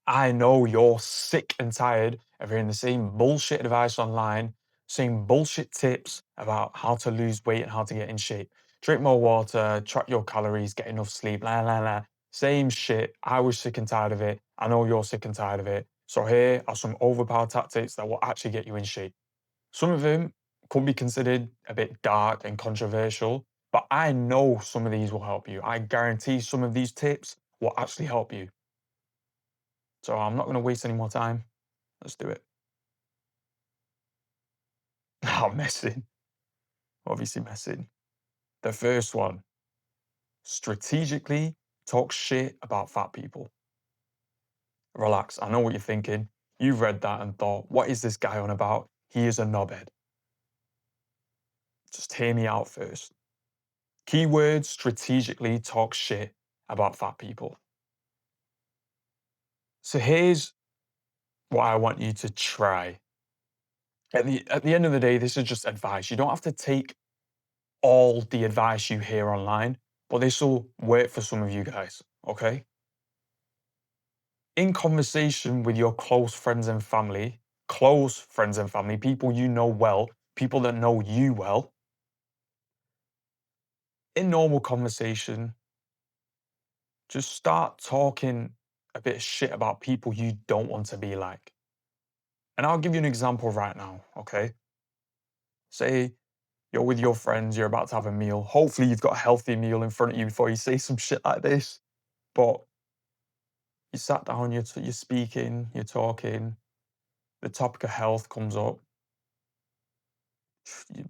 I know you're sick and tired of hearing the same bullshit advice online, same bullshit tips about how to lose weight and how to get in shape. Drink more water, track your calories, get enough sleep, la la la. Same shit. I was sick and tired of it. I know you're sick and tired of it. So here are some overpowered tactics that will actually get you in shape. Some of them could be considered a bit dark and controversial, but I know some of these will help you. I guarantee some of these tips will actually help you. So I'm not going to waste any more time. Let's do it. I'm messing. Obviously messing. The first one, strategically talk shit about fat people. Relax. I know what you're thinking. You've read that and thought, what is this guy on about? He is a knobhead. Just hear me out first. Keyword, strategically talk shit about fat people. So here's what I want you to try. At the end of the day, this is just advice. You don't have to take all the advice you hear online, but this will work for some of you guys, okay? In conversation with your close friends and family, people you know well, people that know you well, in normal conversation, just start talking a bit of shit about people you don't want to be like. And I'll give you an example right now, okay? Say you're with your friends, you're about to have a meal. Hopefully, you've got a healthy meal in front of you before you say some shit like this. But you sat down, you're speaking, you're talking, the topic of health comes up.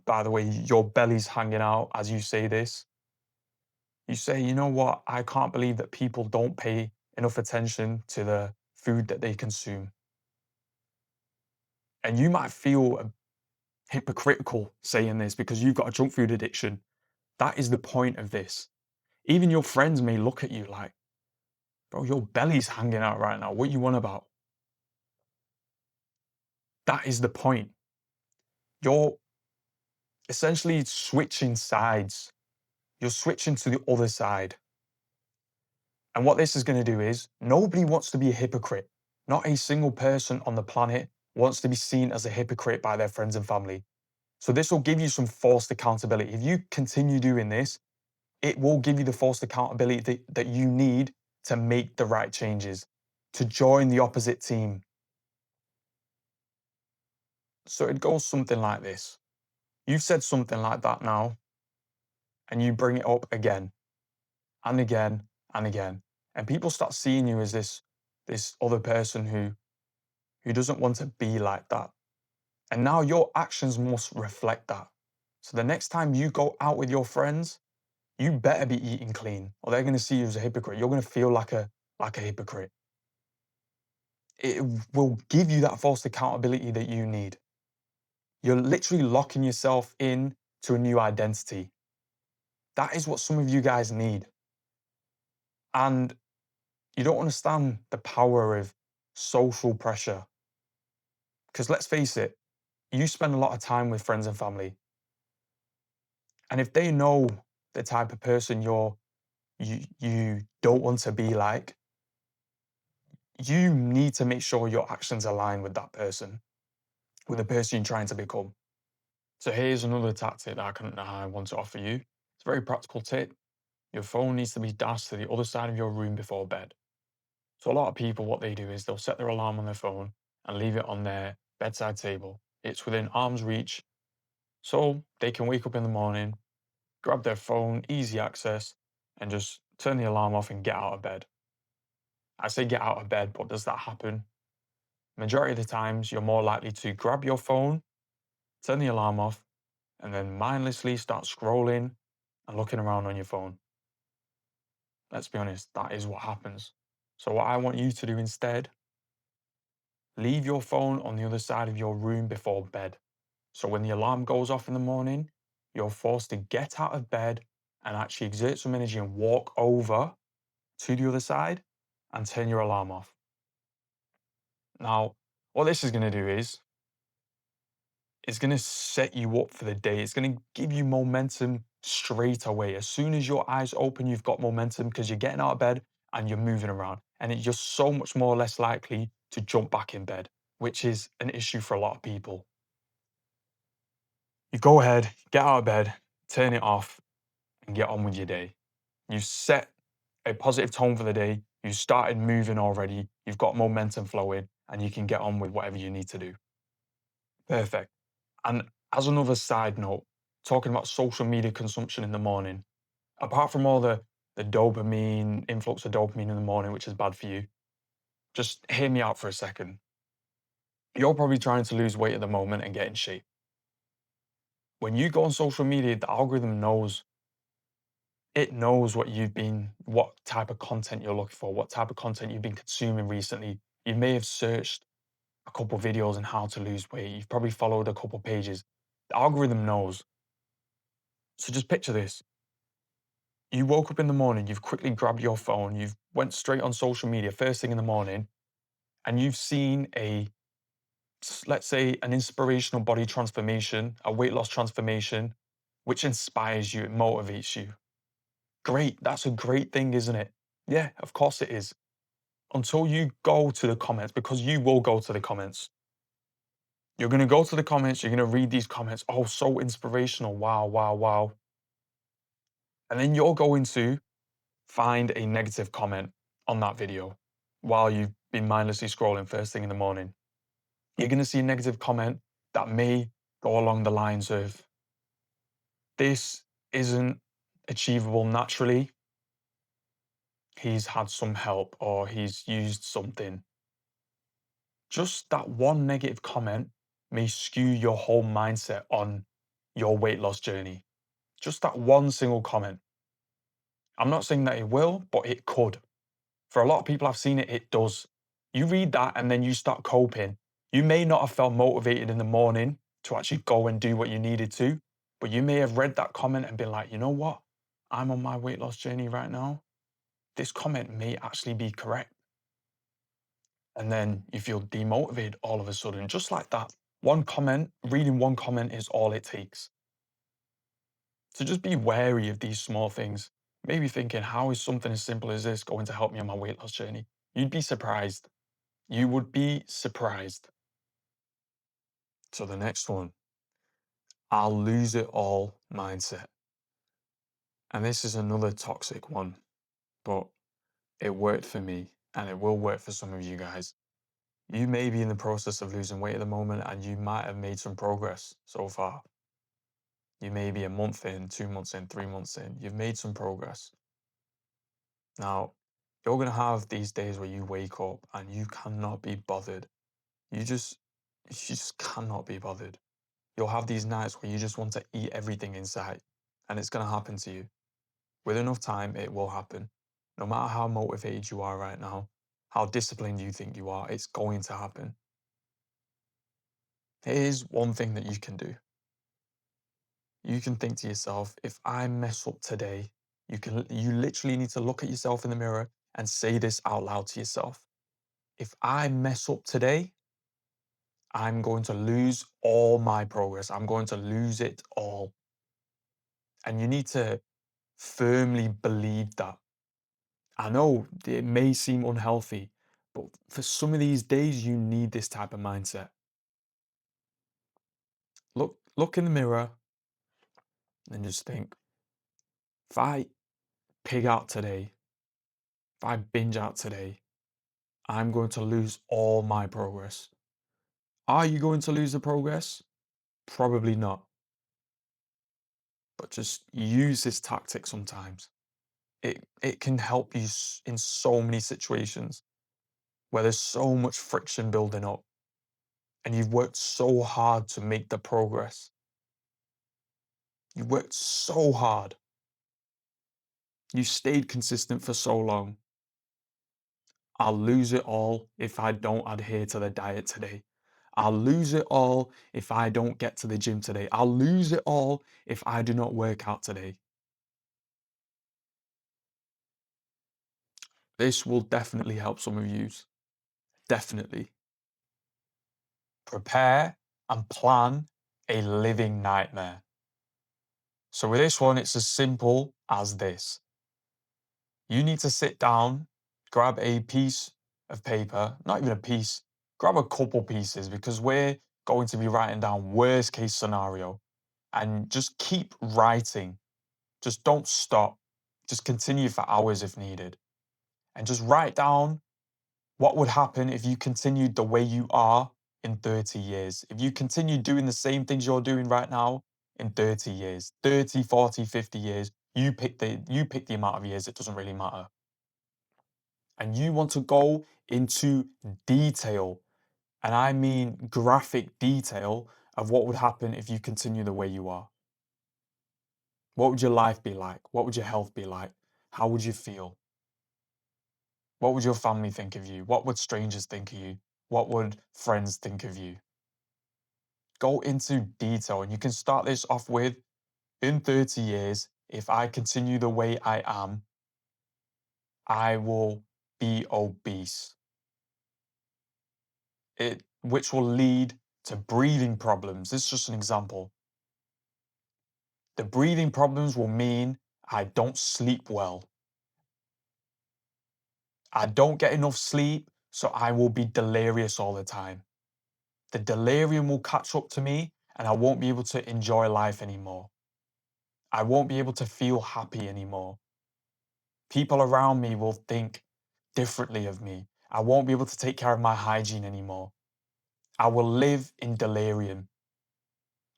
By the way, your belly's hanging out as you say this. You say, you know what? I can't believe that people don't pay enough attention to the food that they consume. And you might feel hypocritical saying this because you've got a junk food addiction. That is the point of this. Even your friends may look at you like, bro, your belly's hanging out right now. What you want about? That is the point. You're essentially switching sides. You're switching to the other side. And what this is going to do is nobody wants to be a hypocrite. Not a single person on the planet wants to be seen as a hypocrite by their friends and family. So this will give you some forced accountability. If you continue doing this, it will give you the forced accountability that you need to make the right changes, to join the opposite team. So it goes something like this. You've said something like that now, and you bring it up again and again and again. And people start seeing you as this other person who doesn't want to be like that. And now your actions must reflect that. So the next time you go out with your friends, you better be eating clean, or they're going to see you as a hypocrite. You're going to feel like a hypocrite. It will give you that false accountability that you need. You're literally locking yourself in to a new identity. That is what some of you guys need. And you don't understand the power of social pressure. Because let's face it, you spend a lot of time with friends and family. And if they know the type of person you don't want to be like, you need to make sure your actions align with that person, with the person you're trying to become. So here's another tactic that I want to offer you. It's a very practical tip. Your phone needs to be dashed to the other side of your room before bed. So a lot of people, what they do is they'll set their alarm on their phone and leave it on their bedside table. It's within arm's reach, so they can wake up in the morning, grab their phone, easy access, and just turn the alarm off and get out of bed. I say get out of bed, but does that happen? Majority of the times, you're more likely to grab your phone, turn the alarm off, and then mindlessly start scrolling and looking around on your phone. Let's be honest, that is what happens. So what I want you to do instead, leave your phone on the other side of your room before bed. So when the alarm goes off in the morning, you're forced to get out of bed and actually exert some energy and walk over to the other side and turn your alarm off. Now, what this is going to do is it's going to set you up for the day. It's going to give you momentum straight away. As soon as your eyes open, you've got momentum because you're getting out of bed and you're moving around. and you're so much more less likely to jump back in bed, which is an issue for a lot of people. You go ahead, get out of bed, turn it off, and get on with your day. You set a positive tone for the day. You started moving already. You've got momentum flowing, and you can get on with whatever you need to do. Perfect. And as another side note, talking about social media consumption in the morning, apart from all the dopamine, influx of dopamine in the morning, which is bad for you, just hear me out for a second. You're probably trying to lose weight at the moment and get in shape. When you go on social media, the algorithm knows, it knows what type of content you're looking for, what type of content you've been consuming recently. You may have searched a couple videos on how to lose weight. You've probably followed a couple pages. The algorithm knows. So just picture this. You woke up in the morning, you've quickly grabbed your phone, you've went straight on social media first thing in the morning, and you've seen let's say an inspirational body transformation, a weight loss transformation, which inspires you, it motivates you. Great, that's a great thing, isn't it? Yeah, of course it is. Until you go to the comments, because you will go to the comments. You're going to go to the comments, you're going to read these comments. Oh, so inspirational. Wow, wow, wow. And then you're going to find a negative comment on that video while you've been mindlessly scrolling first thing in the morning. You're going to see a negative comment that may go along the lines of, this isn't achievable naturally. He's had some help or he's used something. Just that one negative comment may skew your whole mindset on your weight loss journey. Just that one single comment. I'm not saying that it will, but it could. For a lot of people I've seen it, it does. You read that and then you start coping. You may not have felt motivated in the morning to actually go and do what you needed to, but you may have read that comment and been like, you know what? I'm on my weight loss journey right now. This comment may actually be correct. And then you feel demotivated all of a sudden, just like that. One comment, reading one comment is all it takes. So just be wary of these small things. Maybe thinking, how is something as simple as this going to help me on my weight loss journey? You'd be surprised. You would be surprised. So the next one, I'll lose it all mindset. And this is another toxic one, but it worked for me and it will work for some of you guys. You may be in the process of losing weight at the moment and you might have made some progress so far. You may be a month in, 2 months in, 3 months in. You've made some progress. Now, you're going to have these days where you wake up and you cannot be bothered. You just cannot be bothered. You'll have these nights where you just want to eat everything in sight, and it's going to happen to you. With enough time, it will happen. No matter how motivated you are right now, how disciplined you think you are, it's going to happen. Here's one thing that you can do. You can think to yourself, if I mess up today, you literally need to look at yourself in the mirror and say this out loud to yourself. If I mess up today, I'm going to lose all my progress. I'm going to lose it all. And you need to firmly believe that. I know it may seem unhealthy, but for some of these days, you need this type of mindset. Look in the mirror and just think, if I pig out today, if I binge out today, I'm going to lose all my progress. Are you going to lose the progress? Probably not. But just use this tactic sometimes. It can help you in so many situations where there's so much friction building up and you've worked so hard to make the progress. You worked so hard. You stayed consistent for so long. I'll lose it all if I don't adhere to the diet today. I'll lose it all if I don't get to the gym today. I'll lose it all if I do not work out today. This will definitely help some of you. Definitely. Prepare and plan a living nightmare. So with this one, it's as simple as this. You need to sit down grab a piece of paper, not even a piece, grab a couple pieces because we're going to be writing down worst case scenario and just keep writing. Just don't stop. Just continue for hours if needed. And just write down what would happen if you continued the way you are in 30 years. If you continue doing the same things you're doing right now in 30 years, 30, 40, 50 years, you pick the amount of years, it doesn't really matter. And you want to go into detail, and I mean graphic detail of what would happen if you continue the way you are. What would your life be like? What would your health be like? How would you feel? What would your family think of you? What would strangers think of you? What would friends think of you? Go into detail, and you can start this off with in 30 years, if I continue the way I am, I will be obese. Which will lead to breathing problems. This is just an example. The breathing problems will mean I don't sleep well. I don't get enough sleep, so I will be delirious all the time. The delirium will catch up to me, and I won't be able to enjoy life anymore. I won't be able to feel happy anymore. People around me will think differently of me. I won't be able to take care of my hygiene anymore. I will live in delirium.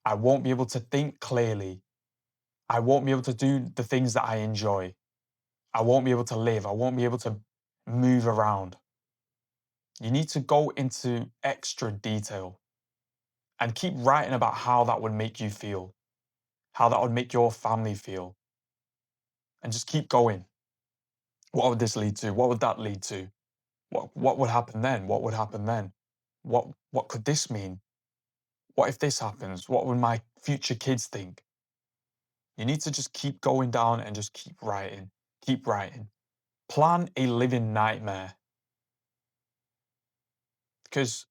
I won't be able to think clearly. I won't be able to do the things that I enjoy. I won't be able to live. I won't be able to move around. You need to go into extra detail and keep writing about how that would make you feel, how that would make your family feel, and just keep going. What would this lead to? What would that lead to? What would happen then? What would happen then? What could this mean? What if this happens? What would my future kids think? You need to just keep going down and just keep writing. Keep writing. Plan a living nightmare. Because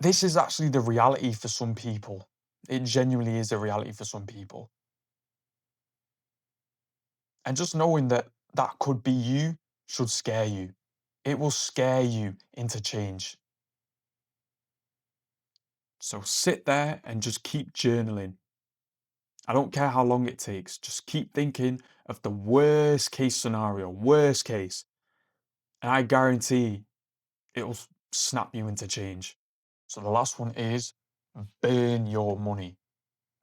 this is actually the reality for some people. It genuinely is a reality for some people. And just knowing that that could be you should scare you. It will scare you into change. So sit there and just keep journaling. I don't care how long it takes. Just keep thinking of the worst case scenario, worst case. And I guarantee it'll snap you into change. So the last one is burn your money.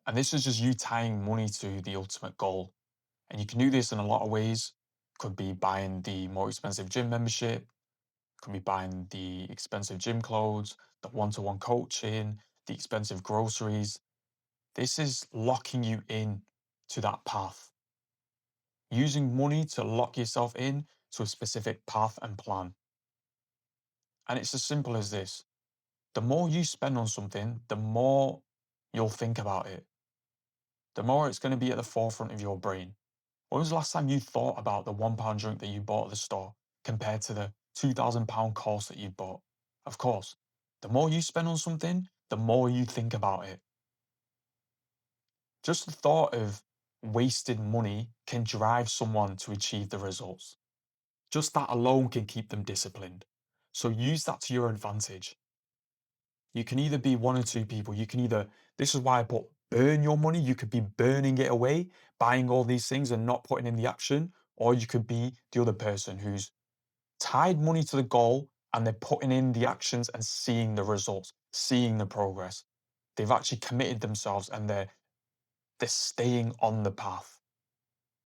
And this is just you tying money to the ultimate goal. And you can do this in a lot of ways. Could be buying the more expensive gym membership, could be buying the expensive gym clothes, the one-to-one coaching, the expensive groceries. This is locking you in to that path. Using money to lock yourself in to a specific path and plan. And it's as simple as this. The more you spend on something, the more you'll think about it. The more it's going to be at the forefront of your brain. When was the last time you thought about the £1 drink that you bought at the store compared to the £2,000 course that you bought? Of course, the more you spend on something, the more you think about it. Just the thought of wasted money can drive someone to achieve the results. Just that alone can keep them disciplined. So use that to your advantage. You can either be one or two people. You can either, this is why I put burn your money. You could be burning it away, buying all these things and not putting in the action. Or you could be the other person who's tied money to the goal and they're putting in the actions and seeing the results, seeing the progress. They've actually committed themselves and they're staying on the path.